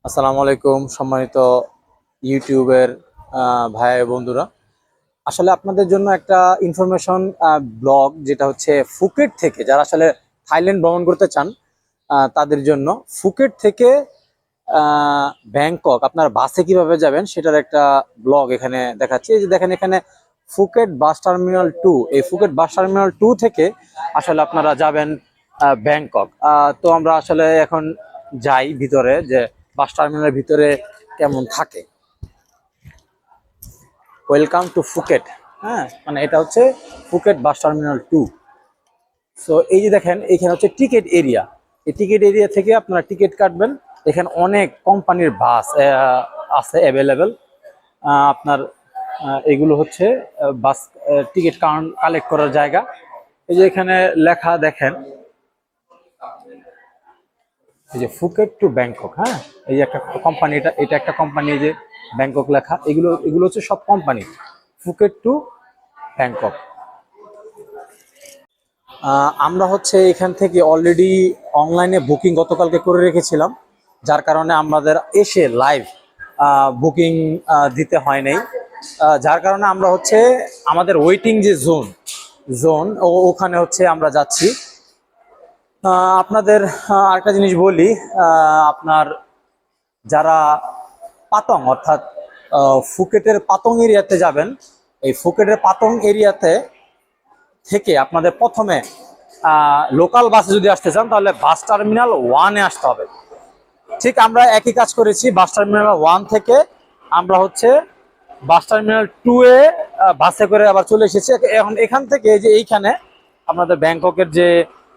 আসসালামু আলাইকুম সম্মানিত ইউটিউবের ভাই বন্ধুরা। আসলে আপনাদের জন্য একটা ইনফরমেশন ব্লগ, যেটা হচ্ছে ফুকেট থেকে যারা আসলে থাইল্যান্ড ভ্রমণ করতে চান তাদের জন্য। ফুকেট থেকে ব্যাংকক আপনার বাসে কিভাবে যাবেন সেটার একটা ব্লগ এখানে দেখাচ্ছি। এই যে দেখেন, এখানে ফুকেট বাস টার্মিনাল 2, এই ফুকেট বাস টার্মিনাল 2 থেকে আসলে আপনারা যাবেন ব্যাংকক। তো আমরা আসলে এখন যাই ভিতরে, যে বাস টার্মিনালের ভিতরে কেমন থাকে। Welcome to Phuket. হ্যাঁ, মানে এটা হচ্ছে ফুকেট বাস টার্মিনাল 2। সো এই যে দেখেন, এখানে হচ্ছে টিকিট এরিয়া। এই টিকিট এরিয়া থেকে আপনারা টিকিট কাটবেন। এখানে অনেক কোম্পানির বাস আছে অ্যাভেলেবেল। আপনার এগুলো হচ্ছে বাস টিকিট কালেক্ট করার জায়গা। এই যে এখানে লেখা দেখেন, এই যে ফুকেট টু ব্যাংকক। হ্যাঁ, এই যে একটা কোম্পানি, এটা একটা কোম্পানি, যে ব্যাংকক লেখা, এগুলো এগুলো হচ্ছে সব কোম্পানি। Phuket two Bangkok. আমরা হচ্ছে এখান থেকে অলরেডি অনলাইনে বুকিং গতকালকে করে রেখেছিলাম, যার কারণে আমাদের এসে লাইভ বুকিং দিতে হয় নাই। যার কারণে আমরা হচ্ছে আমাদের ওয়েটিং যে জোন জোন ওখানে হচ্ছে আমরা যাচ্ছি। আপনাদের আরেকটা জিনিস বলি, আপনার যারা পাতং অর্থাৎ ফুকেটের পাতং এরিয়াতে যাবেন, এই ফুকেটের পাতং এরিয়াতে থেকে আপনাদের প্রথমে লোকাল বাসে যদি আসতে চান তাহলে বাস টার্মিনাল 1-এ আসতে হবে। ঠিক আমরা একই কাজ করেছি, বাস টার্মিনাল 1 থেকে আমরা হচ্ছে বাস টার্মিনাল 2-এ বাসে করে আবার চলে এসেছি। এখন এখান থেকে যে এইখানে আমাদের ব্যাংককের যে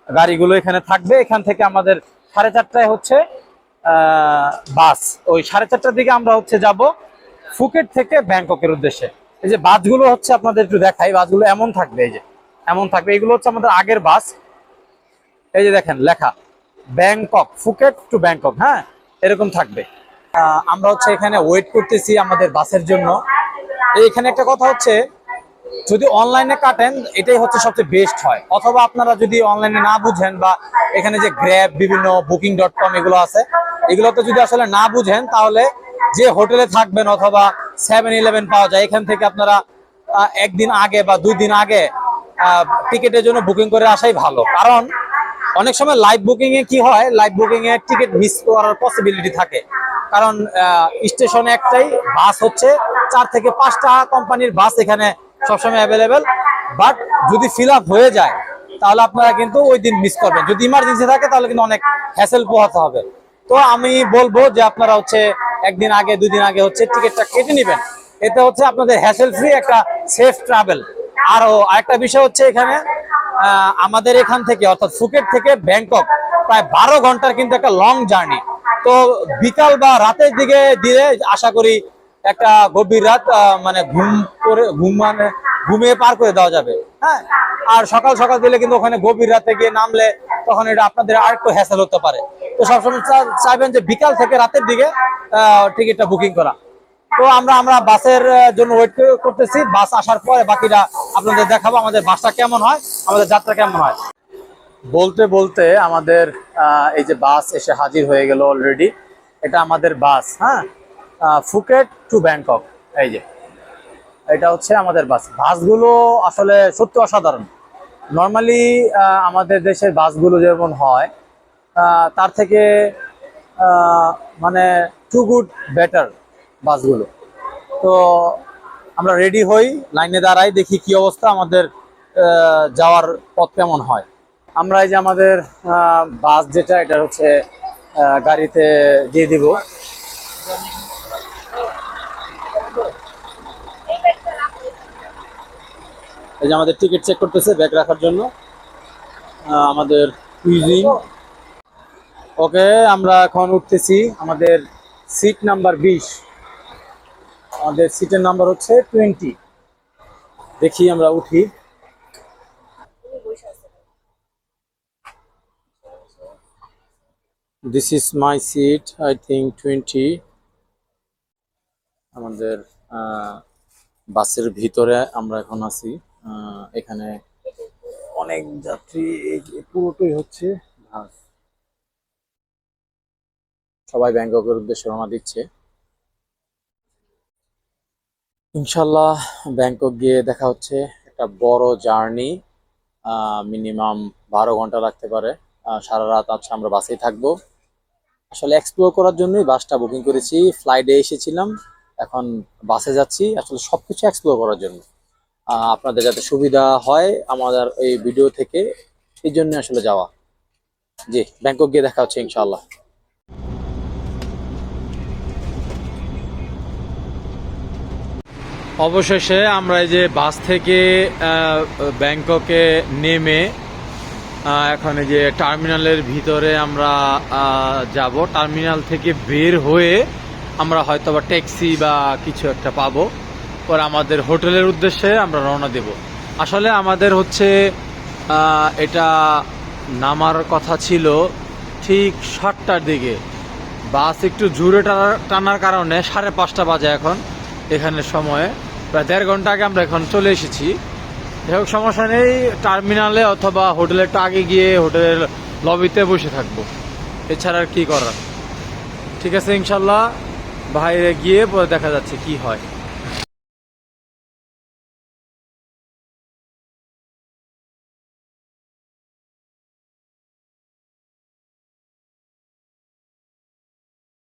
গাড়িগুলো এখানে থাকবে, এখান থেকে আমাদের 4:30টায় হচ্ছে বাস। ওই 4:30টার দিকে আমরা হচ্ছে যাব ফুকেট থেকে ব্যাংককের উদ্দেশ্যে। এই যে বাসগুলো হচ্ছে আপনাদের একটু দেখাই, বাসগুলো এমন থাকবে, এই যে এমন থাকবে। এগুলো হচ্ছে আমাদের আগের বাস। এই যে দেখেন লেখা ব্যাংকক, ফুকেট টু ব্যাংকক। হ্যাঁ, এরকম থাকবে। আমরা হচ্ছে এখানে ওয়েট করতেছি আমাদের বাসের জন্য। এখানে একটা কথা হচ্ছে, যদি অনলাইনে কাটেন এটাই হচ্ছে সবচেয়ে বেস্ট হয়, অথবা আপনারা যদি অনলাইনে না বুঝেন, বা এখানে যে গ্র্যাব, বিভিন্ন বুকিং.com এগুলো আছে, এগুলোতে যদি আসলে না বুঝেন, তাহলে যে হোটেলে থাকবেন অথবা 7-11 পাওয়া যায়, এখান থেকে আপনারা একদিন আগে বা 2 দিন আগে টিকিটের জন্য বুকিং করে আসাই ভালো। কারণ অনেক সময় লাইভ বুকিং এ কি হয়, লাইভ বুকিং এ টিকিট মিস করার পসিবিলিটি থাকে। কারণ স্টেশনে একটাই বাস হচ্ছে, 4 থেকে 5টা কোম্পানির বাস এখানে সবসময় অ্যাভেলেবেল। বাট যদি ফিল আপ হয়ে যায় তাহলে আপনারা কিন্তু ওই দিন মিস করবেন। যদি ইমার্জেন্সি থাকে তাহলে কিন্তু অনেক হ্যাসেল পোহাতে হবে। তো আমি বলবো যে আপনারা হচ্ছে একদিন আগে, 2 দিন আগে হচ্ছে টিকিটটা কেটে নেবেন। এতে হচ্ছে আপনাদের হ্যাসেল ফ্রি একটা সেফ ট্রাভেল। আরো আরেকটা বিষয় হচ্ছে, এখানে আমাদের এখান থেকে অর্থাৎ ফুকেট থেকে ব্যাংকক প্রায় 12 ঘন্টার কিন্তু একটা লং জার্নি। তো বিকাল বা রাতের দিকে দিলে আশা করি একটা গভীর রাত মানে ঘুমিয়ে পার করে দেওয়া যাবে। হ্যাঁ, আর সকাল সকাল দিলে কিন্তু ওখানে গভীর রাতে গিয়ে নামলে তখন এটা আপনাদের আরেকটু হ্যাসেল হতে পারে। তো সবসময় চাইবেন যে বিকাল থেকে রাতের দিকে টিকিটটা বুকিং করা। তো আমরা বাসের জন্য ওয়েট করতেছি। বাস আসার পরে বাকিটা আপনাদের দেখাবো, আমাদের বাসটা কেমন হয়, আমাদের যাত্রা কেমন হয়। বলতে বলতে আমাদের এই যে বাস এসে হাজির হয়ে গেল অলরেডি। এটা আমাদের বাস। হ্যাঁ, ফুকেট টু ব্যাংকক। এই যে এটা হচ্ছে আমাদের বাস। বাসগুলো আসলে সত্যি অসাধারণ। নর্মালি আমাদের দেশের বাসগুলো যেমন হয়, তার থেকে মানে টু গুড বেটার বাসগুলো। তো আমরা রেডি হই, লাইনে দাঁড়াই, দেখি কি অবস্থা, আমাদের যাওয়ার পথ কেমন হয়। আমরা এই যে আমাদের বাস যেটা, এটা হচ্ছে গাড়িতে দিয়ে দিব। এই যে আমাদের টিকিট চেক করতেছে ব্যাগ রাখার জন্য আমাদের ইউজিং। ওকে, আমরা এখন উঠতেছি আমাদের সিট নাম্বার 20। আমাদের সিটের নাম্বার হচ্ছে 20। দেখি আমরা উঠি। This is my seat, I think 20। আমাদের বাসের ভিতরে আমরা এখন আছি। এখানে অনেক যাত্রী, এই যে পুরোটাই হচ্ছে বাস। সবাই ব্যাংককের উদ্দেশ্যে রওনা দিচ্ছে। ইনশাল্লাহ ব্যাংকক গিয়ে দেখা হচ্ছে। একটা বড় জার্নি, মিনিমাম 12 ঘন্টা লাগতে পারে। সারা রাত আচ্ছা আমরা বাসেই থাকবো। আসলে এক্সপ্লোর করার জন্যই বাসটা বুকিং করেছি। ফ্লাইটে এসেছিলাম, এখন বাসে যাচ্ছি আসলে সবকিছু এক্সপ্লোর করার জন্য। আপনাদের যাতে সুবিধা হয় আমাদের এই ভিডিও থেকে, এই জন্য আসলে যাওয়া। জি, ব্যাংকক গিয়ে দেখা হচ্ছে ইনশাআল্লাহ। অবশেষে আমরা এই যে বাস থেকে ব্যাংককে নেমে এখন এই যে টার্মিনালের ভিতরে আমরা যাব। টার্মিনাল থেকে বের হয়ে আমরা হয়তো বা ট্যাক্সি বা কিছু একটা পাবো, পরে আমাদের হোটেলের উদ্দেশ্যে আমরা রওনা দেব। আসলে আমাদের হচ্ছে এটা নামার কথা ছিল ঠিক 7টার দিকে। বাস একটু জোরে টানার কারণে 5:30 বাজে এখন এখানের সময়ে। প্রায় 1.5 ঘন্টা আগে আমরা এখন চলে এসেছি। যাই হোক, সমস্যা নেই, টার্মিনালে অথবা হোটেলের একটু আগে গিয়ে হোটেলের লবিতে বসে থাকবো, এছাড়া আর কি করার। ঠিক আছে, ইনশাল্লাহ বাইরে গিয়ে পরে দেখা যাচ্ছে কি হয়।